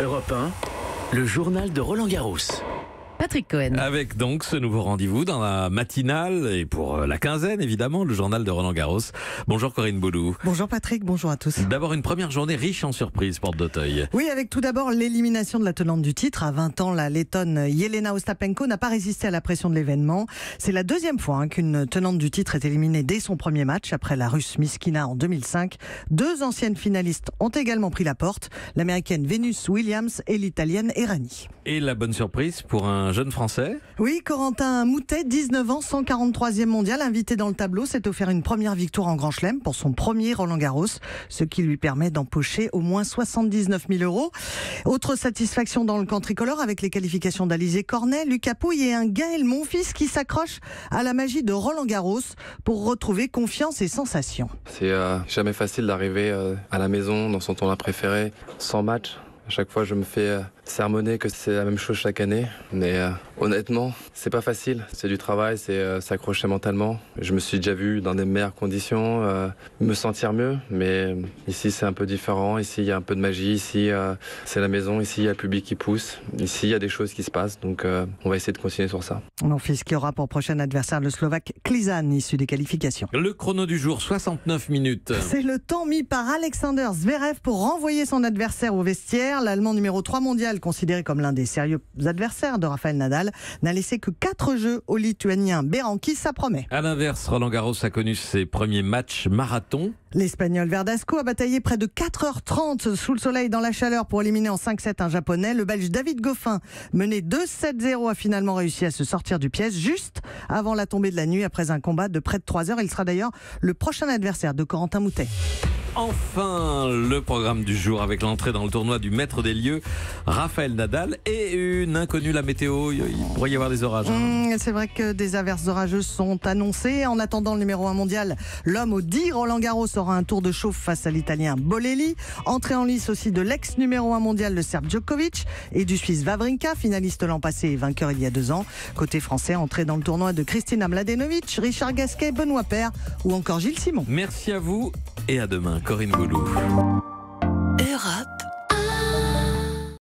Europe 1, le journal de Roland Garros. Patrick Cohen. Avec donc ce nouveau rendez-vous dans la matinale et pour la quinzaine évidemment, le journal de Roland Garros. Bonjour Corinne Boulou. Bonjour Patrick, bonjour à tous. D'abord une première journée riche en surprises, porte d'Auteuil. Oui, avec tout d'abord l'élimination de la tenante du titre. À 20 ans, la Lettonne Jelena Ostapenko n'a pas résisté à la pression de l'événement. C'est la deuxième fois qu'une tenante du titre est éliminée dès son premier match, après la Russe Myskina en 2005. Deux anciennes finalistes ont également pris la porte, l'Américaine Venus Williams et l'Italienne Errani. Et la bonne surprise pour un jeune Français? Oui, Corentin Moutet, 19 ans, 143e mondial, invité dans le tableau, s'est offert une première victoire en Grand Chelem pour son premier Roland Garros, ce qui lui permet d'empocher au moins 79 000 €. Autre satisfaction dans le camp tricolore avec les qualifications d'Alizé Cornet, Lucas Pouille et un Gaël Monfils qui s'accrochent à la magie de Roland Garros pour retrouver confiance et sensations. C'est jamais facile d'arriver à la maison dans son tournoi préféré sans match. À chaque fois, je me fais sermonner que c'est la même chose chaque année. Mais honnêtement, c'est pas facile. C'est du travail, c'est s'accrocher mentalement. Je me suis déjà vu dans des meilleures conditions, me sentir mieux. Mais ici, c'est un peu différent. Ici, il y a un peu de magie. Ici, c'est la maison. Ici, il y a le public qui pousse. Ici, il y a des choses qui se passent. Donc, on va essayer de continuer sur ça. Mon fils qui aura pour prochain adversaire le Slovaque Klizan, issu des qualifications. Le chrono du jour, 69 minutes. C'est le temps mis par Alexander Zverev pour renvoyer son adversaire au vestiaire. L'Allemand numéro 3 mondial, considéré comme l'un des sérieux adversaires de Rafael Nadal, n'a laissé que 4 jeux au Lituanien Berankis, ça promet. À l'inverse, Roland Garros a connu ses premiers matchs marathon. L'Espagnol Verdasco a bataillé près de 4h30 sous le soleil dans la chaleur pour éliminer en 5-7 un Japonais. Le Belge David Goffin, mené 2-7-0, a finalement réussi à se sortir du piège juste avant la tombée de la nuit après un combat de près de 3 heures. Il sera d'ailleurs le prochain adversaire de Corentin Moutet. Enfin, le programme du jour avec l'entrée dans le tournoi du maître des lieux, Rafael Nadal, et une inconnue, la météo. Il pourrait y avoir des orages. C'est vrai que des averses orageuses sont annoncées. En attendant le numéro 1 mondial, l'homme au 10 Roland Garros aura un tour de chauffe face à l'Italien Bolelli. Entrée en lice aussi de l'ex numéro 1 mondial, le Serbe Djokovic, et du Suisse Wawrinka, finaliste l'an passé et vainqueur il y a 2 ans. Côté français, entrée dans le tournoi de Kristina Mladenovic, Richard Gasquet, Benoît Paire ou encore Gilles Simon. Merci à vous et à demain, Corinne Boulou. Europe